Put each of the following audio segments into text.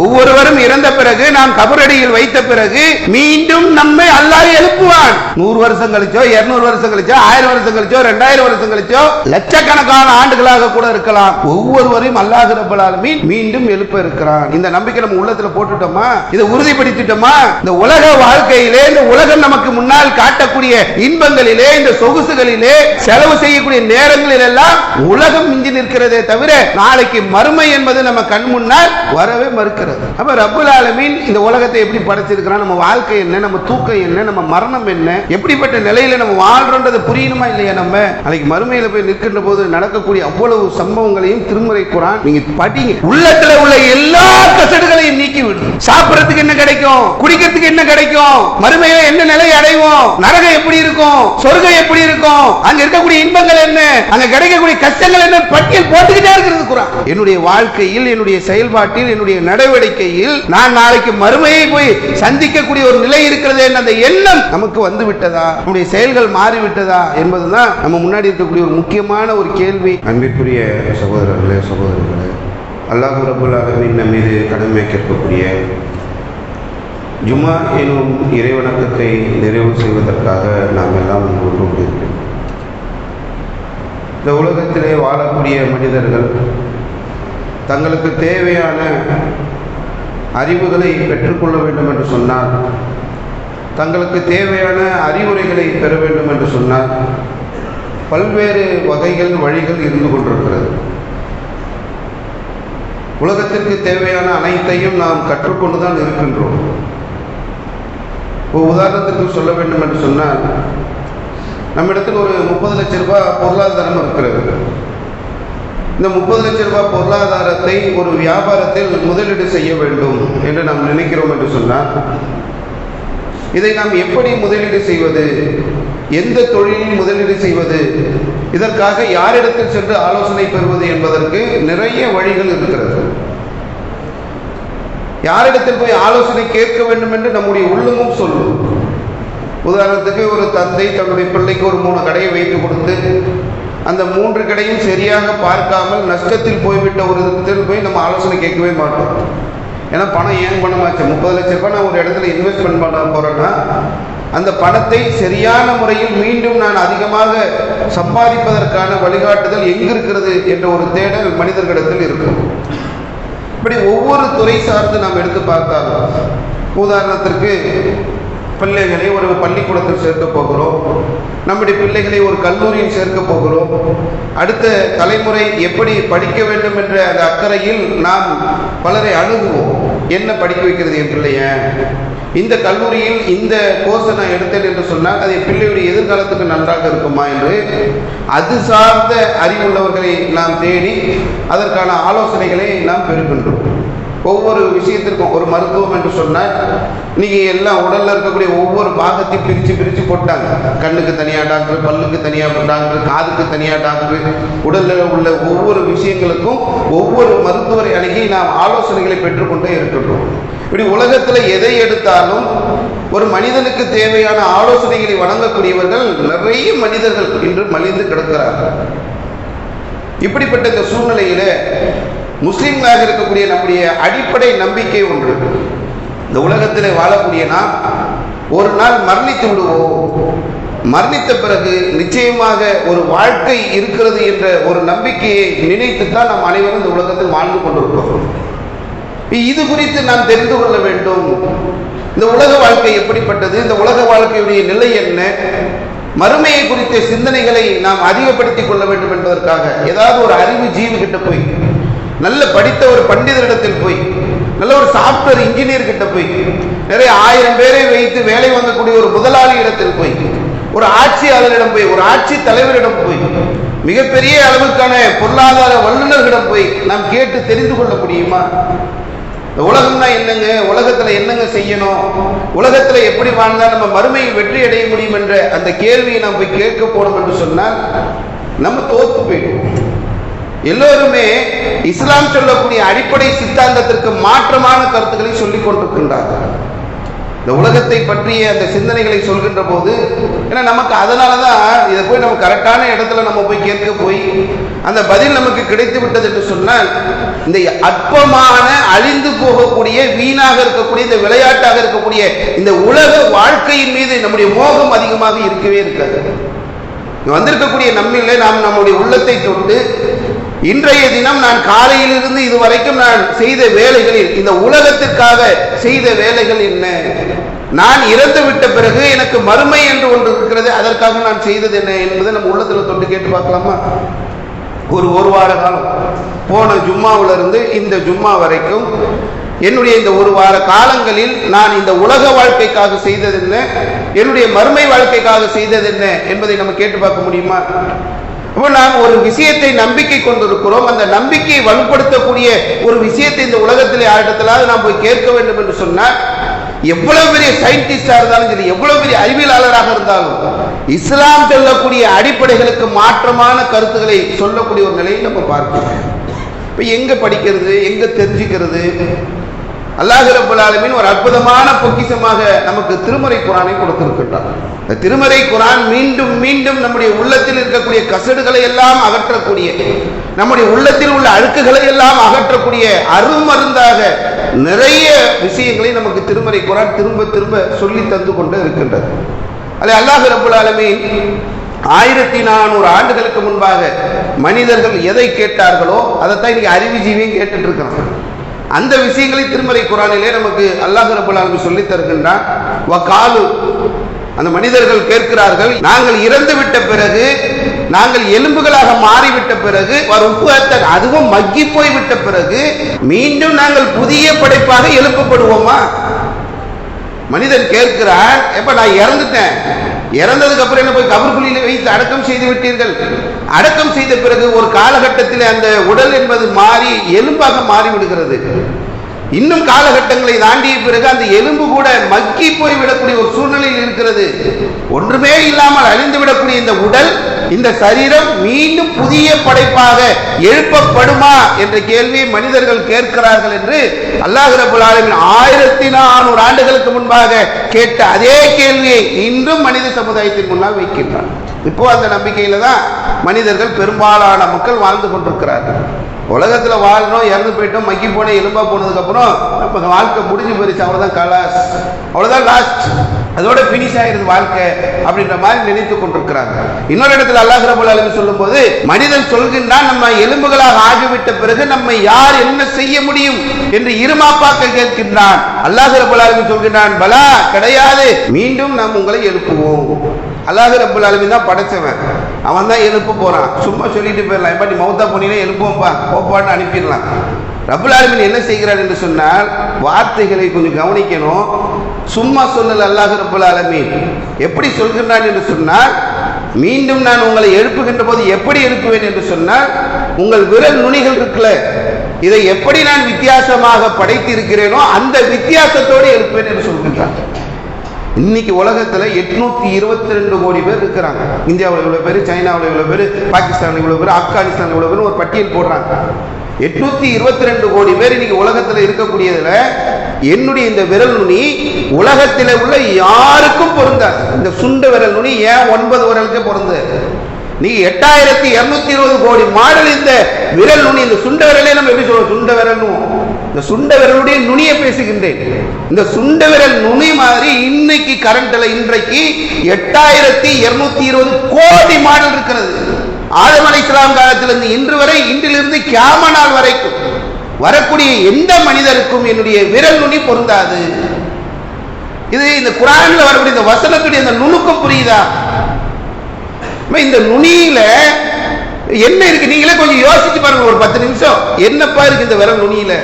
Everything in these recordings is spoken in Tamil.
ஒவ்வொருவரும் இறந்த பிறகு நாம் கபரடியில் வைத்த பிறகு மீண்டும் நம்மை அல்லாஹ் எழுப்புவான். 100 வருஷம் கழிச்சோ, 200 வருஷம் கழிச்சோ, 1000 வருஷம் கழிச்சோ, 2000 வருஷம் கழிச்சோ, லட்சக்கணக்கான ஆண்டுகளாக கூட இருக்கலாம். ஒவ்வொருவரையும் அல்லாஹ் ரப்பல் ஆலமீன் மீண்டும் எழுப்ப இருக்கிறான். இந்த நம்பிக்கை நம்ம உள்ளத்துல போட்டுட்டோமா? இதை உறுதிப்படுத்திட்டோமா? இந்த உலக வாழ்க்கையிலே, இந்த உலகம் நமக்கு முன்னால் காட்டக்கூடிய இன்பங்களிலே, இந்த சொகுசுகளிலே செலவு செய்யக்கூடிய நேரங்களில் எல்லாம் உலகம் மிஞ்சி நிற்கிறதே தவிர நாளைக்கு மறுமை என்பது நம்ம கண் முன்னால் வரவே மறுக்கிறது. அப்ப ரப்பல் ஆலமீன் இந்த உலகத்தை எப்படி படைச்சிருக்கிறான், நம்ம வாழ்க்கை என்ன, நம்ம தூக்கம் என்ன, நம்ம மரணம் என்ன, எப்படிப்பட்ட நிலையில நம்ம வாழ்றோன்றது புரியணுமா இல்லையா? நம்ம நாளைக்கு மறுமையில போய் நிற்கின்ற போது நடக்கக்கூடிய அவ்வளவு சம்பவங்களையும் திருமறை குர்ஆன் நீங்க படிங்க. உள்ளத்துல உள்ள எல்லா கசடுகளையும் நீக்கி விடும். சாப்பிடறதுக்கு என்ன கிடைக்கும், குடிக்கிறதுக்கு என்ன கிடைக்கும், மறுமையில என்ன நிலை அடைவோம், நரகம் எப்படி இருக்கும், சொர்க்கம் எப்படி இருக்கும், அங்க இருக்கக்கூடிய இன்பங்கள் என்ன, அங்க கிடைக்கக்கூடிய கஷ்டங்கள் என்ன, பட்டியல் போட்டுக்கிட்டே இருக்கிறது குர்ஆன். என்னுடைய வாழ்க்கையில், என்னுடைய செயல்பாட்டில், என்னுடைய நடவடிக்கையில் நான் நாளைக்கு மறுமையை போய் சந்திக்கக்கூடிய ஒரு நிலை இருக்கிறது என்ற அந்த எண்ணம் நமக்கு வந்து விட்டதா, நம்முடைய செயல்கள் மாறிவிட்டதா என்பதுதான் நம்ம முன்னாடி இருக்கக்கூடிய ஒரு முக்கியமான ஒரு கேள்வி. அன்பிற்குரிய சகோதரர்களே, சகோதரிகளே, அல்லாஹ் ரப்பல் ஆலமீன் நம் மீது கடமையாக்கியிருக்கக்கூடிய ஜும்மா எனும் இறைவணக்கத்தை நிறைவு செய்வதற்காக நாம் எல்லாம் ஒன்று கூடியிருக்கிறோம். இந்த உலகத்திலே வாழக்கூடிய மனிதர்கள் தங்களுக்கு தேவையான அறிவுகளை பெற்றுக்கொள்ள வேண்டும் என்று சொன்னால், தங்களுக்கு தேவையான அறிவுரைகளை பெற வேண்டும் என்று சொன்னால் பல்வேறு வகைகள், வழிகள் இருந்து கொண்டிருக்கிறது. உலகத்திற்கு தேவையான அனைத்தையும் நாம் கற்றுக்கொண்டுதான் இருக்கின்றோம். ஒரு உதாரணத்திற்கு சொல்ல வேண்டும் என்று சொன்னால், நம்மிடத்தில் ஒரு 30 லட்சம் ரூபாய் பொருளாதாரம் இருக்கிறது. இந்த 30 லட்சம் ரூபாய் பொருளாதாரத்தை ஒரு வியாபாரத்தில் முதலீடு செய்ய வேண்டும் என்று நாம் நினைக்கிறோம் என்று சொன்னால், இதை நாம் எப்படி முதலீடு செய்வது, எந்த தொழிலில் முதலீடு செய்வது, இதற்காக யாரிடத்தில் சென்று ஆலோசனை பெறுவது என்பதற்கு நிறைய வழிகள் இருக்கிறது. யாரிடத்தில் போய் ஆலோசனை கேட்க வேண்டும் என்று நம்முடைய உள்ளமும் சொல்லும். உதாரணத்துக்கு ஒரு தந்தை தன்னுடைய பிள்ளைக்கு ஒரு 3 கடையை வைத்து கொடுத்து அந்த 3 கடையும் சரியாக பார்க்காமல் நஷ்டத்தில் போய்விட்ட ஒரு இடத்தில் போய் நம்ம ஆலோசனை கேட்கவே மாட்டோம். ஏன்னா பணம் ஏன் பணமாச்சு, 30 லட்சம் ரூபாய் நான் ஒரு இடத்துல இன்வெஸ்ட்மெண்ட் பண்ண போறேன்னா அந்த பணத்தை சரியான முறையில் மீண்டும் நான் அதிகமாக சம்பாதிப்பதற்கான வழிகாட்டுதல் எங்கு இருக்கிறது என்ற ஒரு தேடல் மனிதர்களிடத்தில் இருக்கும். இப்படி ஒவ்வொரு துறை சார்ந்து நாம் எடுத்து பார்த்தாலும், உதாரணத்திற்கு பிள்ளைகளை ஒரு பள்ளிக்கூடத்தில் சேர்க்க போகிறோம், நம்முடைய பிள்ளைகளை ஒரு கல்லூரியில் சேர்க்க போகிறோம், அடுத்த தலைமுறை எப்படி படிக்க வேண்டும் என்ற அந்த அக்கறையில் நாம் பலரை அணுகுவோம். என்ன படிக்க வைக்கிறது என் பிள்ளைய, இந்த கல்லூரியில் இந்த கோர்ஸை நான் எடுத்தேன் என்று சொன்னால் அது என் பிள்ளையுடைய எதிர்காலத்துக்கு நன்றாக இருக்குமா என்று அது சார்ந்த அறிவுள்ளவர்களை நாம் தேடி அதற்கான ஆலோசனைகளை நாம் பெறுகின்றோம். ஒவ்வொரு விஷயத்திற்கும் ஒரு மருத்துவம் என்று சொன்னால் இன்னைக்கு எல்லாம் உடல்ல இருக்கக்கூடிய ஒவ்வொரு பாகத்தையும் பிரித்து போட்டாங்க. கண்ணுக்கு தனியாக டாக்டர், பல்லுக்கு தனியாக டாக்டர், காதுக்கு தனியாக டாக்டர், உடலில் உள்ள ஒவ்வொரு விஷயங்களுக்கும் ஒவ்வொரு மருத்துவரை அணுகி நாம் ஆலோசனைகளை பெற்றுக்கொண்டே இருக்கின்றோம். இப்படி உலகத்தில் எதை எடுத்தாலும் ஒரு மனிதனுக்கு தேவையான ஆலோசனைகளை வழங்கக்கூடியவர்கள் நிறைய மனிதர்கள் இன்று மலிந்து கிடக்கிறார்கள். இப்படிப்பட்ட இந்த சூழ்நிலையில முஸ்லிம்களாக இருக்கக்கூடிய நம்முடைய அடிப்படை நம்பிக்கை ஒன்று, இந்த உலகத்தில் வாழக்கூடிய நாம் ஒரு நாள் மரணித்து விடுவோம், மரணித்த பிறகு நிச்சயமாக ஒரு வாழ்க்கை இருக்கிறது என்ற ஒரு நம்பிக்கையை நினைத்துத்தான் நாம் அனைவரும் இந்த உலகத்தில் வாழ்ந்து கொண்டிருக்கிறோம். இது குறித்து நாம் தெரிந்து கொள்ள வேண்டும். இந்த உலக வாழ்க்கை எப்படிப்பட்டது, இந்த உலக வாழ்க்கையுடைய நிலை என்ன, மறுமையை குறித்த சிந்தனைகளை நாம் அதிகப்படுத்திக் கொள்ள வேண்டும் என்பதற்காக ஏதாவது ஒரு அறிவு ஜீவி கிட்ட போய், நல்ல படித்த ஒரு பண்டிதரிடத்தில் போய், நல்ல ஒரு சாப்ட்வேர் இன்ஜினியர் கிட்ட போய், நிறைய 1000 பேரை வைத்து வேலை வாங்கக்கூடிய ஒரு முதலாளி இடத்தில் போய், ஒரு ஆட்சியாளரிடம் போய், ஒரு ஆட்சி தலைவரிடம் போய், மிகப்பெரிய அளவுக்கான பொருளாதார வல்லுநர்களிடம் போய் நாம் கேட்டு தெரிந்து கொள்ள முடியுமா? இந்த உலகம்னா என்னங்க, உலகத்துல என்னங்க செய்யணும், உலகத்துல எப்படி வாழ்ந்தா நம்ம மறுமையில் வெற்றி அடைய முடியும் என்ற அந்த கேள்வியை நாம் போய் கேட்க போனோம் என்று சொன்னால் நம்ம தோத்து போயிடுவோம். எல்லோருமே இஸ்லாம் சொல்லக்கூடிய அடிப்படை சித்தாந்தத்திற்கு மாற்றமான கருத்துக்களை சொல்லிக் கொண்டிருக்கின்றார்கள். இந்த உலகத்தை பற்றிய அந்த சிந்தனைகளை சொல்கின்ற போது, ஏன்னா நமக்கு அதனால தான் இதை போய் நம்ம கரெக்டான இடத்துல நம்ம போய் கேட்க போய் அந்த பதில் நமக்கு கிடைத்து விட்டது என்று சொன்னால், இந்த அற்பமான அழிந்து போகக்கூடிய வீணாக இருக்கக்கூடிய இந்த விளையாட்டாக இருக்கக்கூடிய இந்த உலக வாழ்க்கையின் மீது நம்முடைய மோகம் அதிகமாக இருக்கவே இருக்காது. வந்திருக்கக்கூடிய நம்மிலே நாம் நம்முடைய உள்ளத்தை தொட்டு இன்றைய தினம் நான் காலையிலிருந்து இதுவரைக்கும் நான் செய்த வேலைகளில் இந்த உலகத்திற்காக செய்த வேலைகள் என்ன, நான் இறந்து விட்ட பிறகு எனக்கு மறுமை என்று ஒன்று இருக்கிறது, அதற்காக நான் செய்தது என்ன என்பதை நம்ம உள்ளத்தில் தொட்டு கேட்டு பார்க்கலாமா? ஒரு வார காலம் போன ஜும்மாவிலிருந்து இந்த ஜும்மா வரைக்கும் என்னுடைய இந்த ஒரு வார காலங்களில் நான் இந்த உலக வாழ்க்கைக்காக செய்தது என்ன, என்னுடைய மறுமை வாழ்க்கைக்காக செய்தது என்ன என்பதை நம்ம கேட்டு பார்க்க முடியுமா? இப்போ நாம் ஒரு விஷயத்தை நம்பிக்கை கொண்டிருக்கிறோம், அந்த நம்பிக்கையை வலுப்படுத்தக்கூடிய ஒரு விஷயத்தை இந்த உலகத்தில் யாரிடத்திலாவது நாம் போய் கேட்க வேண்டும் என்று சொன்னால், எவ்வளவு பெரிய சயின்டிஸ்டா இருந்தாலும் சரி, எவ்வளவு பெரிய அறிவியலாளராக இருந்தாலும் இஸ்லாம் சொல்லக்கூடிய அடிப்படைகளுக்கு மாற்றமான கருத்துக்களை சொல்லக்கூடிய ஒரு நிலையை நம்ம பார்க்கிறோம். இப்போ எங்க படிக்கிறது, எங்க தெரிஞ்சுக்கிறது? அல்லாஹ் ரப்பல் ஆலமீன் ஒரு அற்புதமான பொக்கிஷமாக நமக்கு திருமறை குர்ஆனை கொடுத்திருக்கின்றார். இந்த திருமறை குர்ஆன் மீண்டும் மீண்டும் நம்முடைய உள்ளத்தில் இருக்கக்கூடிய கசடுகளை எல்லாம் அகற்றக்கூடிய, நம்முடைய உள்ளத்தில் உள்ள அழுக்குகளை எல்லாம் அகற்றக்கூடிய அருமருந்தாக நிறைய விஷயங்களை நமக்கு திருமறை குர்ஆன் திரும்ப திரும்ப சொல்லி தந்து கொண்டு இருக்கின்றது. அதில் அல்லாஹ் ரப்பல் ஆலமீன் 1400 ஆண்டுகளுக்கு முன்பாக மனிதர்கள் எதை கேட்டார்களோ அதைத்தான் இன்னைக்கு அறிவுஜீவியும் கேட்டுட்டு இருக்கிறான். அந்த விஷயங்களை திருமறை குர்ஆனிலே நமக்கு அல்லாஹ் ரப்பல் ஆலமீன் சொல்லி தருகின்றான். வகாலு, அந்த மனிதர்கள் கேட்கிறார்கள், நாங்கள் இறந்து விட்ட பிறகு, நாங்கள் எலும்புகளாக மாறிவிட்ட பிறகு, அதுவும் மக்கி போய் விட்ட பிறகு மீண்டும் நாங்கள் புதிய படைப்பாக எழுப்பப்படுவோமா? மனிதன் கேட்கிறார், எப்ப நான் இறந்துட்டேன், இறந்ததுக்கு அப்புறம் என்ன போய் கபர்குழியில வைத்து அடக்கம் செய்து விட்டீர்கள், அடக்கம் செய்த பிறகு ஒரு காலகட்டத்தில் அந்த உடல் என்பது மாறி எலும்பாக மாறிவிடுகிறது. இன்னும் காலகட்டங்களை தாண்டிய பிறகு அந்த எலும்பு கூட மக்கி போய் விடக்கூடிய ஒரு சூழ்நிலையில் இருக்கிறது. ஒன்றுமே இல்லாமல் அழிந்து விடக்கூடிய இந்த உடல், இந்த சரீரம் மீண்டும் புதிய படைப்பாக எழுப்பப்படுமா என்ற கேள்வியை மனிதர்கள் கேட்கிறார்கள் என்று அல்லாஹ் ரப்பல் ஆலமீன் 1400 ஆண்டுகளுக்கு முன்பாக கேட்ட அதே கேள்வியை இன்றும் மனித சமுதாயத்தின் முன்னால் வைக்கின்றார். இப்போ அந்த நம்பிக்கையில தான் மனிதர்கள் பெரும்பாலான மக்கள் வாழ்ந்து கொண்டிருக்கிறார்கள். உலகத்தில் வாழணும், இறந்து போயிட்டோம், மக்கி போன எலும்பா போனதுக்கு அப்புறம் நம்ம வாழ்க்கை முடிஞ்சு போயிருச்சு, அவ்வளவுதான் கலாஸ், அவ்வளவுதான் லாஸ்ட், அதோட பினிஷ் ஆயிருது வாழ்க்கை அப்படின்ற மாதிரி நினைத்து கொண்டிருக்கிறாங்க. இன்னொரு இடத்துல அல்லாஹ் ரப்பல் ஆலமீன் சொல்லும் போது மனிதன் சொல்கின்றான், நம்ம எலும்புகளாக ஆகிவிட்ட பிறகு நம்மை யார் என்ன செய்ய முடியும் என்று இருமாப்பாக்க கேட்கின்றான். அல்லாஹ் ரப்பல் ஆலமீன் சொல்கின்றான், பலா, கிடையாது, மீண்டும் நாம் உங்களை எழுப்புவோம். அல்லாஹ் ரப்பல் ஆலமீன் தான் படைச்சவன், அவன் தான் எழுப்ப போறான். சும்மா சொல்லிட்டு போயிடலாம், எப்ப நீ மௌத்தா போனீங்கன்னா எழுப்புவோம்பா போப்பான்னு அனுப்பிடலாம். ரப்பல் ஆலமீன் என்ன செய்கிறார் என்று சொன்னால், வார்த்தைகளை கொஞ்சம் கவனிக்கணும். சும்மா சொல்லல அல்லாஹ் ரப்பல் ஆலமீன், எப்படி சொல்கின்றான் என்று சொன்னால், மீண்டும் நான் உங்களை எழுப்புகின்ற போது எப்படி எழுப்புவேன் என்று சொன்னால், உங்கள் விரல் நுனிகள் இருக்குல்ல, இதை எப்படி நான் வித்தியாசமாக படைத்து இருக்கிறேனோ அந்த வித்தியாசத்தோடு எழுப்புவேன் என்று சொல்கின்றான். இன்னைக்கு உலகத்தில் 822 கோடி பேர் இருக்கிறாங்க. இந்தியாவில் இவ்வளவு பேர், சைனாவில் இவ்வளவு பேர், பாகிஸ்தானில் இவ்வளவு பேர், ஆப்கானிஸ்தான் இவ்வளவு பேர், ஒரு பட்டியல் போடுறாங்க. 822 கோடி பேர் இன்னைக்கு உலகத்தில் இருக்கக்கூடியதுல என்னுடைய இந்த விரல் நுனி உலகத்தில் உள்ள யாருக்கும் பொருந்தாது. இந்த சுண்ட விரல் நுனி ஏன் 9 விரலுக்கு பொருந்து? நீ 8220 கோடி மாடல் இந்த விரல் நுனி, இந்த சுண்ட விரலே நம்ம எப்படி சொல்றோம்? சுண்ட விரல், இந்த சுண்ட விரலுடைய நுனியை பேசுகின்றேன். இந்த சுண்ட விரல் நுனி மாதிரி இன்னைக்கு கரண்ட்ல இன்றைக்கு 8220 கோடி மாடல் இருக்கிறது. ஆதம் அலைஹிஸ்ஸலாம் காலத்திலிருந்து இன்று வரை, இன்றிலிருந்து கியாம நாள் வரைக்கும் வரக்கூடிய எந்த மனிதருக்கும் என்னுடைய விரல் நுனி பொருந்தாது. இது இந்த குர்ஆன்ல வரக்கூடிய இந்த வசனத்துடைய இந்த நுணுக்கம் புரியுதா? இந்த நுனியில என்ன இருக்கு நீங்களே கொஞ்சம் யோசிச்சு பாருங்க, ஒரு 10 நிமிஷம். என்னப்பா இருக்கு இந்த விரல் நுனியில?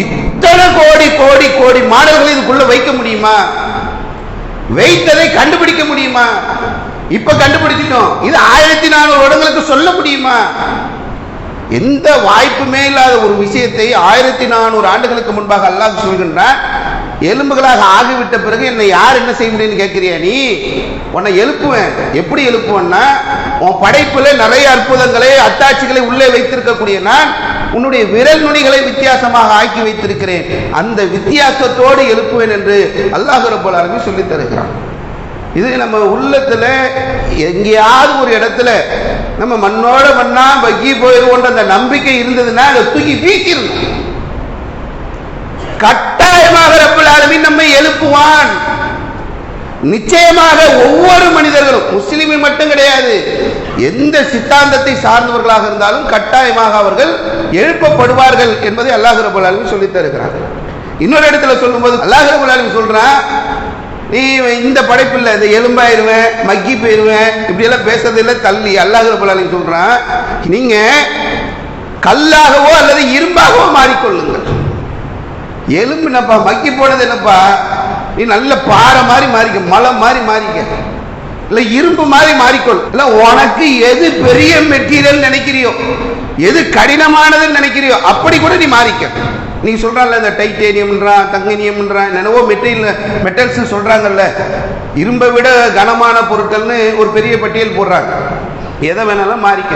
இத்தனை கோடி கோடி கோடி மாடல்களை இதுக்குள்ள வைக்க முடியுமா? வைத்ததை கண்டுபிடிக்க முடியுமா? இப்ப கண்டுபிடிச்சிட்டோம், இது 1400 வருடங்களுக்கு சொல்ல முடியுமா? எந்த வாய்ப்புமே இல்லாத ஒரு விஷயத்தை 1400 ஆண்டுகளுக்கு முன்பாக அல்லாஹ் சொல்கின்றான். எலும்புகளாக ஆகிவிட்ட பிறகு என்னை யார் என்ன செய்ய முடியும்னு கேட்கிறியா நீ? உன்னை எழுப்புவேன். எப்படி எழுப்புவேன்னா, உன் படைப்புல நிறைய அற்புதங்களை, அத்தாட்சிகளை உள்ளே வைத்திருக்கக்கூடிய நான் உன்னுடைய விரல் நுனிகளை வித்தியாசமாக ஆக்கி வைத்திருக்கிறேன், அந்த வித்தியாசத்தோடு எழுப்புவேன் என்று அல்லாஹ் ரப்பல் ஆலமீன் சொல்லி தருகிறான். இது நம்ம உள்ளத்துல எங்கேயாவது ஒரு இடத்துல நம்ம மண்ணோட மண்ணா வகி போயிருவோன்ற அந்த நம்பிக்கை இருந்ததுன்னா அதை தூக்கி வீசிடணும். கட்டாயமாக ரப்பல் ஆலமீன் நம்மை எழுப்புவான். நிச்சயமாக ஒவ்வொரு மனிதர்களும், முஸ்லிமில் மட்டும் கிடையாது, எந்த சித்தாந்தத்தை சார்ந்தவர்களாக இருந்தாலும் கட்டாயமாக அவர்கள் எழுப்பப்படுவார்கள் என்பதை அல்லாஹ் ரப்பல் ஆலமீன் சொல்லித் தருகிறார். இன்னொரு இடத்துல சொல்லும்போது அல்லாஹ் ரப்பல் ஆலமீன் சொல்றான், நீ இந்த படைப்பில்லை, இந்த எலும்பாயிருவேன், மக்கி போயிருவேன், இப்படி எல்லாம் பேசுறதில்லை, தள்ளி அல்லாஹ் ரப்பல் ஆலமீன் சொல்றான், நீங்க கல்லாகவோ அல்லது இரும்பாகவோ மாறிக்கொள்ளுங்கள். எலும்பு என்னப்பா, மக்கி போனது என்னப்பா, நீ நல்ல பாறை மாதிரி மாறிக்க, மலை மாதிரி மாறிக்க, இல்ல இரும்பு மாதிரி மாறிக்கொள். இல்ல உனக்கு எது பெரிய மெட்டீரியல் நினைக்கிறியோ, எது கடினமானதுன்னு நினைக்கிறியோ அப்படி கூட நீ மாறிக்க. நீ சொல்றான்ல இந்த டைட்டேனியம்ன்றான், தங்கனியம்ன்றான், என்னவோ மெட்டல்ஸ் சொல்றாங்கல்ல, இரும்பை விட கனமான பொருட்கள்னு ஒரு பெரிய பட்டியல் போடுறாங்க. எதை வேணாலும் மாறிக்க,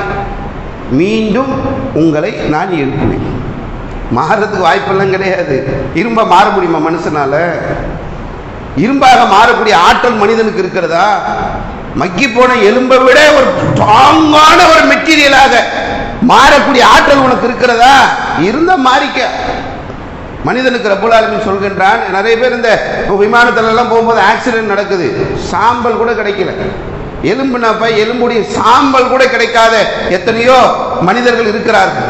மீண்டும் உங்களை நான் எழுப்புவேன். மாறுறதுக்கு வாய்ப்பெல்லாம் கிடையாது. இரும்பா மாற முடியுமா மனுஷனால? இரும்பாக மாறக்கூடிய ஆற்றல் மனிதனுக்கு இருக்கிறதா? மக்கி போன எலும்பை விட ஒரு ஸ்ட்ராங்கான ஒரு மெட்டீரியலாக மாறக்கூடிய ஆற்றல் உனக்கு இருக்கிறதா? இருந்த மாறிக்க. மனிதனுக்கு ரப்பல் ஆலமீன் சொல்கின்றான், நிறைய பேர் இந்த விமானத்துல எல்லாம் போகும்போது ஆக்சிடென்ட் நடக்குது, சாம்பல் கூட கிடைக்கல. எலும்புனாப்ப எலும்புடைய சாம்பல் கூட கிடைக்காத எத்தனையோ மனிதர்கள் இருக்கிறார்கள்.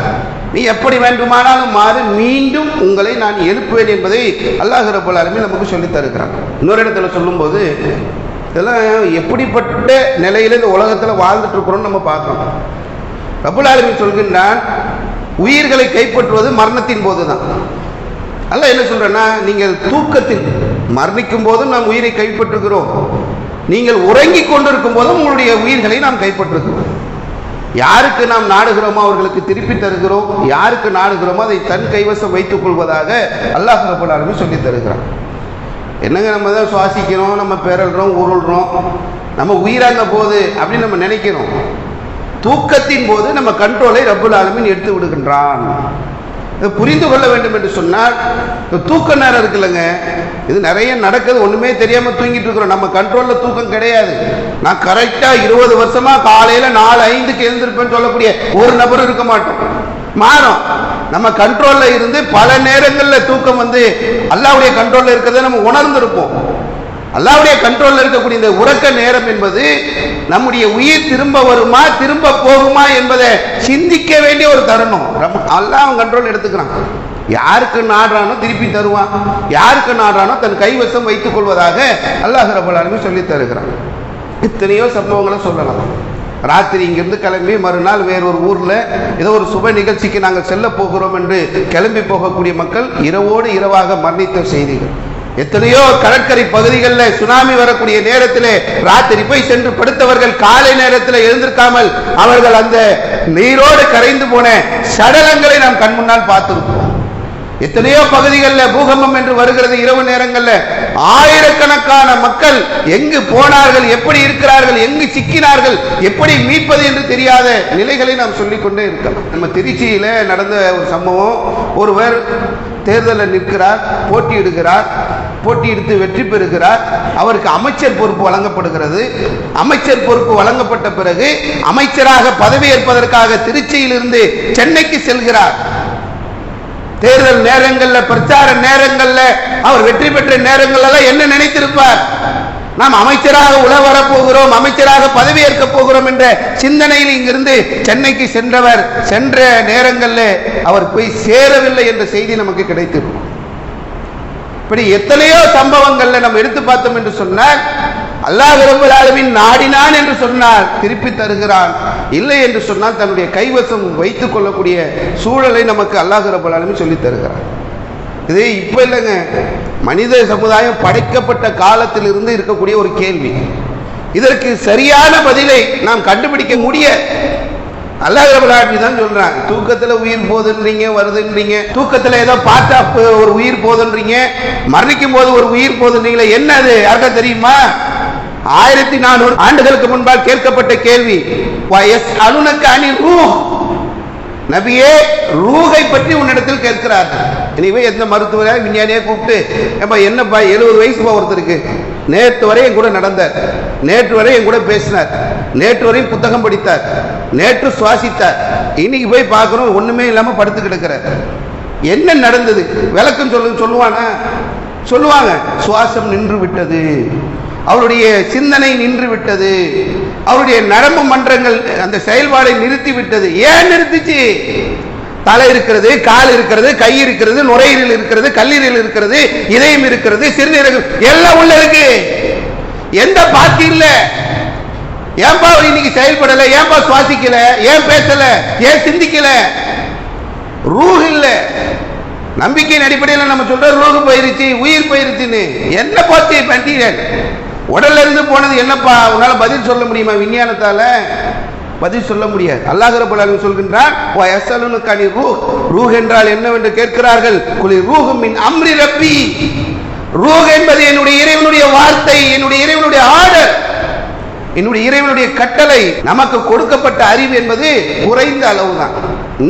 நீ எப்படி வேண்டுமானாலும் மாறு, மீண்டும் உங்களை நான் எழுப்புவேன் என்பதை அல்லாஹ் ரப்பல் ஆலமீன் நமக்கு சொல்லித் தருகிறான். இன்னொரு இடத்துல சொல்லும்போது இதெல்லாம் எப்படிப்பட்ட நிலையில இந்த உலகத்தில் வாழ்ந்துட்டு இருக்கிறோம் நம்ம பார்க்கணும். ரப்பல் ஆலமீன் சொல்கின்றான், உயிர்களை கைப்பற்றுவது மரணத்தின் போதுதான். அல்ல என்ன சொல்றேன்னா, நீங்கள் தூக்கத்தில் மரணிக்கும் போதும் நாம் உயிரை கைப்பற்றுகிறோம், நீங்கள் உறங்கிக் கொண்டிருக்கும் போதும் உங்களுடைய உயிர்களை நாம் கைப்பற்றுகிறோம். யாருக்கு நாம் நாடுகிறோமோ அவர்களுக்கு திருப்பி தருகிறோம், யாருக்கு நாடுகிறோமோ அதை தன் கைவசம் வைத்துக் கொள்வதாக அல்லாஹ் ரப்பல் ஆலமீன் சொல்லி தருகிறான். என்னங்க, நம்ம தான் சுவாசிக்கிறோம், நம்ம பெறல்றோம், உருள்றோம், நம்ம உயிராங்க போது அப்படின்னு நம்ம நினைக்கிறோம். தூக்கத்தின் போது நம்ம கண்ட்ரோலை ரப்பல் ஆலமீன் எடுத்து விடுகின்றான். புரிந்து கொள்ள வேண்டும் என்று சொன்னால், தூக்க நேரம் இருக்குல்லங்க, இது நிறைய நடக்குது, ஒண்ணுமே தெரியாம தூங்கிட்டு இருக்கிறோம். நம்ம கண்ட்ரோல்ல தூக்கம் கிடையாது. நான் கரெக்டா 20 வருஷமா காலையில 4:05 எழுந்திருப்பேன்னு சொல்லக்கூடிய ஒரு நபர் இருக்க மாட்டோம். மாறும். நம்ம கண்ட்ரோல்ல இருந்து பல நேரங்கள்ல தூக்கம் அல்லாஹ்வுடைய கண்ட்ரோல்ல இருக்கிறத நம்ம உணர்ந்திருப்போம். அல்லாஹ்வுடைய கண்ட்ரோல்ல இருக்கக்கூடிய இந்த உறக்க நேரம் என்பது நம்முடைய உயிர் திரும்ப வருமா திரும்ப போகுமா என்பதை சிந்திக்க வேண்டிய ஒரு தருணம். அல்லாஹ் அவன் கண்ட்ரோல் எடுத்துக்கிறான். யாருக்கு நாடுறானோ திருப்பி தருவான், யாருக்கு நாடுறானோ தன் கைவசம் வைத்துக் கொள்வதாக அல்லாஹ் ரப்பல் ஆலமீன் சொல்லி தருகிறான். எத்தனையோ சம்பவங்களை சொல்லலாம். ராத்திரி இங்கிருந்து கிளம்பி மறுநாள் வேறொரு ஊர்ல ஏதோ ஒரு சுப நிகழ்ச்சிக்கு நாங்கள் செல்ல போகிறோம் என்று கிளம்பி போகக்கூடிய மக்கள் இரவோடு இரவாக மரணித்த செய்திகள். எத்தனையோ கடற்கரை பகுதிகளில் சுனாமி வரக்கூடிய நேரத்தில் ராத்திரி போய் சென்று படுத்தவர்கள் காலை நேரத்தில் எழுந்திருக்காமல் அவர்கள் அந்த நீரோடு கரைந்து போன சடலங்களை நாம் கண் முன்னால் பார்த்திருப்போம். எத்தனையோ பகுதிகளில் பூகம்பம் என்று வருகிறது, இரவு நேரங்களில் ஆயிரக்கணக்கான மக்கள் எங்கு போனார்கள், எப்படி இருக்கிறார்கள், எங்கு சிக்கினார்கள், எப்படி மீட்பது என்று தெரியாத நிலைகளை நாம் சொல்லிக்கொண்டே இருக்கலாம். நம்ம திருச்சியில நடந்த ஒரு சம்பவம், ஒருவர் தேர்தலில் நிற்கிறார், போட்டியிடுகிறார், போட்டியிடுத்து வெற்றி பெறுகிறார், அவருக்கு அமைச்சர் பொறுப்பு வழங்கப்படுகிறது. அமைச்சர் பொறுப்பு வழங்கப்பட்ட பிறகு அமைச்சராக பதவியேற்பதற்காக திருச்சியிலிருந்து சென்னைக்கு செல்கிறார். தேர்தல் நேரங்களில், பிரச்சார நேரங்களில், அவர் வெற்றி பெற்ற நேரங்களில் என்ன நினைத்திருப்பார்? நாம் அமைச்சராக உலக வரப்போகிறோம், அமைச்சராக பதவியேற்க போகிறோம் என்ற சிந்தனையில் இங்கிருந்து சென்னைக்கு சென்றவர் சென்ற நேரங்களில் அவர் போய் சேரவில்லை என்ற செய்தி நமக்கு கிடைத்திருக்கும். இப்படி எத்தனையோ சம்பவங்கள்ல நம்ம எடுத்து பார்த்தோம் என்று சொன்னால், அல்லாஹ் ரப்பல் ஆலமீன் நாடினான் என்று சொன்னால் திருப்பி தருகிறான், இல்லை என்று சொன்னால் தன்னுடைய கைவசம் வைத்துக் கொள்ளக்கூடிய சூழலை நமக்கு அல்லாஹ் ரப்பல் ஆலமீன் சொல்லி தருகிறான். இது இப்ப இல்லைங்க, மனித சமுதாயம் படைக்கப்பட்ட காலத்தில் இருந்து இருக்கக்கூடிய ஒரு கேள்வி. இதற்கு சரியான பதிலை நாம் கண்டுபிடிக்க முடியாது. அல்லாஹ் ரப்பல் ஆலமீன் தான் சொல்றான், தூக்கத்துல உயிர் போதுன்றீங்க, வருதுன்றீங்க, தூக்கத்துல ஏதோ பார்த்தா ஒரு உயிர் போதுன்றீங்க, மரணிக்கும் போது ஒரு உயிர் போதுன்றீங்களே, என்ன அது யாருக்கா தெரியுமா? 1400 ஆண்டுகளுக்கு முன்பால் கேட்கப்பட்ட கேள்வி. நபியே ரூஹை பற்றி உன்னிடத்தில் கேட்கிறார்கள். எனவே எந்த மருத்துவரை விஞ்ஞானியை கூப்பிட்டு என்னப்பா 70 வயசு ஒருத்தருக்கு நேற்று வரை என் கூட நடந்தார், நேற்று வரை என் கூட பேசினார், நேற்று வரையும் புத்தகம் படித்தார், நேற்று சுவாசித்தார், இன்னைக்கு போய் பார்க்கணும் ஒண்ணுமே இல்லாம படுத்து கிடக்கிறார், என்ன நடந்தது விளக்கம் சொல்லுவானா? சொல்லுவாங்க. சுவாசம் நின்று விட்டது, அவருடைய சிந்தனை நின்று விட்டது, அவருடைய நரம்பு மன்றங்கள் அந்த செயல்பாடை நிறுத்தி விட்டது. ஏன் நிறுத்திச்சு? தலை இருக்கிறது, கால் இருக்கிறது, கை இருக்கிறது, நுரையீரல் இருக்கிறது, கல்லீரல் இருக்கிறது, இதயம் இருக்கிறது, சிறுநீரகம் எல்லாம் உள்ள இருக்கு. எந்த பாத்தி இல்ல? ஏன்பா இன்னைக்கு செயல்படல? ஏன்பா சுவாசிக்கல? ஏன் பேசல? ஏன் சிந்திக்கல? ரூஹ் இல்ல. நம்பிக்கையின் அடிப்படையில் நம்ம சொல்ற ரூஹ் போயிருச்சு, உயிர் போயிருச்சுன்னு. என்ன போச்சு? பண்டிகை உடல்ல இருந்து போனது என்னப்பா? உன்னால பதில் சொல்ல முடியுமா? விஞ்ஞானத்தால பதில் சொல்ல முடியாது. அல்லாஹ் ரப்பல் ஆலமீன் சொல்கின்றான், வ யஸலுனக அனி ரூஹ், ரூஹ் என்றால் என்னவென்று கேட்கிறார்கள். குலி ரூஹு மின் அம்ரி ரப்பி, ரூஹ் என்பது என்னுடைய இறைவனுடைய வார்த்தை, என்னுடைய இறைவனுடைய ஆர்டர், என்னுடைய இறைவனுடைய கட்டளை. நமக்கு கொடுக்கப்பட்ட அறிவு என்பது குறைந்த அளவு தான்.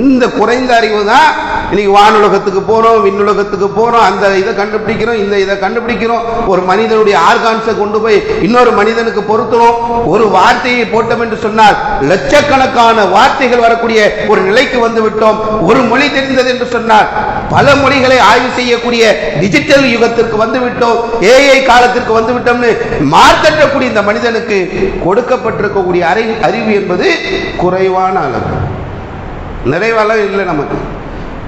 இந்த குறைந்த அறிவு தான் இன்னைக்கு வானுலகத்துக்கு போறோம், விண்ணுலகத்துக்கு போறோம், அந்த இதை கண்டுபிடிக்கிறோம், இந்த இதை கண்டுபிடிக்கிறோம். ஒரு மனிதனுடைய ஆர்கான்ஸை கொண்டு போய் இன்னொரு மனிதனுக்கு பொருத்தணும். ஒரு வார்த்தையை போட்டோம் என்று சொன்னால் லட்சக்கணக்கான வார்த்தைகள் வரக்கூடிய ஒரு நிலைக்கு வந்து விட்டோம். ஒரு மொழி தெரிந்தது என்று சொன்னால் பல மொழிகளை ஆய்வு செய்யக்கூடிய டிஜிட்டல் யுகத்திற்கு வந்து விட்டோம், ஏஐ காலத்திற்கு வந்து விட்டோம்னு மாற்றக்கூடிய இந்த மனிதனுக்கு கொடுக்கப்பட்டிருக்கக்கூடிய அறிவு என்பது குறைவான அளவு, நிறைவால இல்லை. நமக்கு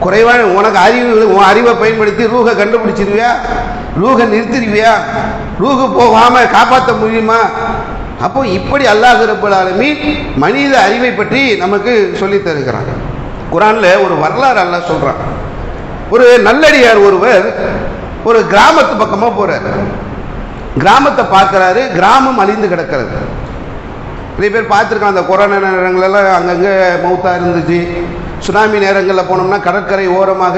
குறைவான உனக்கு அறிவு, உன் அறிவை பயன்படுத்தி ரூஹை கண்டுபிடிச்சிருவியா? ரூஹை நிறுத்திடுவியா? ரூஹு போகாம காப்பாற்ற முடியுமா? அப்போ இப்படி அல்லாஹ் ரப்பல் ஆலமீன் மனித அறிவை பற்றி நமக்கு சொல்லி தருகிறான். குர்ஆன்ல ஒரு வரலாறு அல்லாஹ் சொல்றான். ஒரு நல்லடியார் ஒருவர் ஒரு கிராமத்து பக்கமா போறாரு. கிராமத்தை பார்க்கிறாரு, கிராமம் அழிந்து கிடக்கிறது. நிறைய பேர் பார்த்துருக்காங்க. அந்த கொரோனா நேரங்களெல்லாம் அங்கங்கே மௌத்தா இருந்துச்சு. சுனாமி நேரங்களில் போனோம்னா கடற்கரை ஓரமாக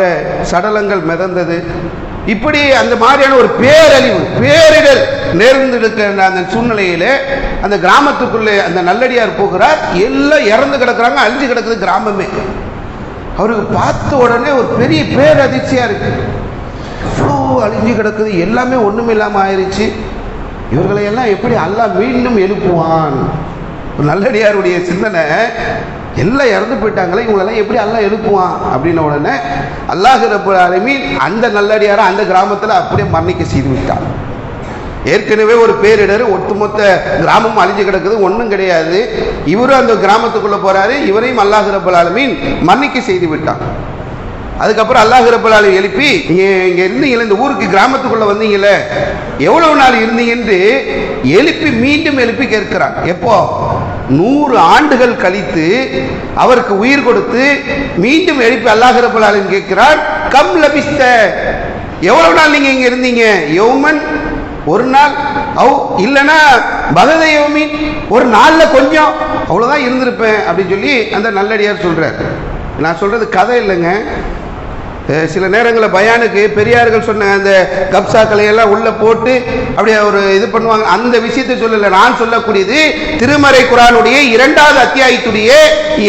சடலங்கள் மிதந்தது. இப்படி அந்த மாதிரியான ஒரு பேரழிவு, பேரிடர் நேர்ந்திருக்கிற அந்த சூழ்நிலையிலே அந்த கிராமத்துக்குள்ளே அந்த நல்லடியார் போகிறார். எல்லாம் இறந்து கிடக்குறாங்க, அழிஞ்சு கிடக்குது கிராமமே. அவருக்கு பார்த்த உடனே ஒரு பெரிய பேரதிர்ச்சியா இருக்கு. இவ்வளோ அழிஞ்சு கிடக்குது, எல்லாமே ஒண்ணுமே இல்லாமல் ஆயிடுச்சு. இவர்களை எல்லாம் எப்படி அல்லாஹ் மீண்டும் எழுப்புவான்? நல்லடியாருடைய சிந்தனை, எல்லாம் இறந்து போயிட்டாங்களே, இவங்களெல்லாம் எப்படி அல்லாஹ் எழுப்புவான் அப்படின்ன உடனே அல்லாஹ் ரப்பல் ஆலமீன் அந்த நல்லடியாரை அந்த கிராமத்தில் அப்படியே மரணிக்க செய்து விட்டான். ஏற்கனவே ஒரு பேரிடர், ஒட்டுமொத்த கிராமம் அழிஞ்சு கிடக்குது, ஒன்றும் கிடையாது. இவரும் அந்த கிராமத்துக்குள்ள போறாரு, இவரையும் அல்லாஹ் ரப்பல் ஆலமீன் மரணிக்க செய்து விட்டான். அதுக்கப்புறம் அல்லாஹ் ரப்பல் ஆலமீன் எழுப்பி, இங்க இருந்தீங்களே, இந்த ஊருக்கு கிராமத்துக்குள்ள வந்தீங்களே, எவ்வளவு நாள் இருந்தீங்கன்னு மீண்டும் எழுப்பி கேட்கிறான். எப்போ? 100 ஆண்டுகள் கழித்து அவருக்கு உயிர் கொடுத்து மீண்டும் எழுப்பி அல்லாஹ் ரப்பல் ஆலமீன் கேட்கிறான், கம் லபிஸ்த, எவ்வளவு நாள் நீங்க இங்க இருந்தீங்க? யௌமன், ஒரு நாள், இல்லைன்னா பகத யௌமின், ஒரு நாள்ல கொஞ்சம், அவ்வளவுதான் இருந்திருப்பேன் அப்படின்னு சொல்லி அந்த நல்லடியார் சொல்றார். நான் சொல்றது கதை இல்லைங்க. சில நேரங்களில் பயானுக்கு பெரியார்கள் சொன்ன அந்த கப்சாக்களை எல்லாம் உள்ள போட்டு அப்படியே ஒரு இது பண்ணுவாங்க. அந்த விஷயத்தை சொல்லல, நான் சொல்லக்கூடியது திருமறை குர்ஆனுடைய 2வது அத்தியாயத்துடைய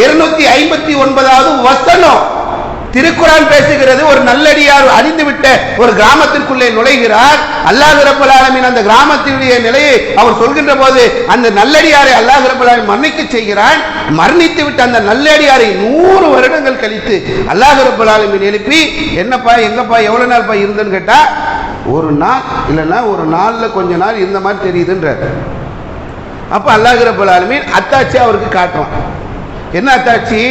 259வது வசனம். திருக்குர்ஆன் பேசுகிறது. ஒரு நல்லடியார் அழிந்துவிட்ட ஒரு கிராமத்திற்குள்ளே நுழைகிறார். அல்லாஹ் ரப்பல் ஆலமீன் அந்த கிராமத்தினுடைய நிலையை அவர் சொல்கின்ற போது அந்த நல்லடியாரை அல்லாஹ் ரப்பல் ஆலமீன் மரணிக்க செய்கிறான். மரணித்து விட்ட அந்த நல்லடியாரை 100 வருடங்கள் கழித்து அல்லாஹ் ரப்பல் ஆலமீன் எழுப்பி, என்னப்பா எங்கப்பா எவ்வளவு நாள்ப்பா இருந்தேன்னு கேட்டா, ஒரு நாள், இல்லைன்னா ஒரு நாள்ல கொஞ்ச நாள் இருந்த மாதிரி தெரியுதுன்றார். அப்ப அல்லாஹ் ரப்பல் ஆலமீன் அத்தாட்சி அவருக்கு காட்டுவான். என்ன அத்தாட்சி?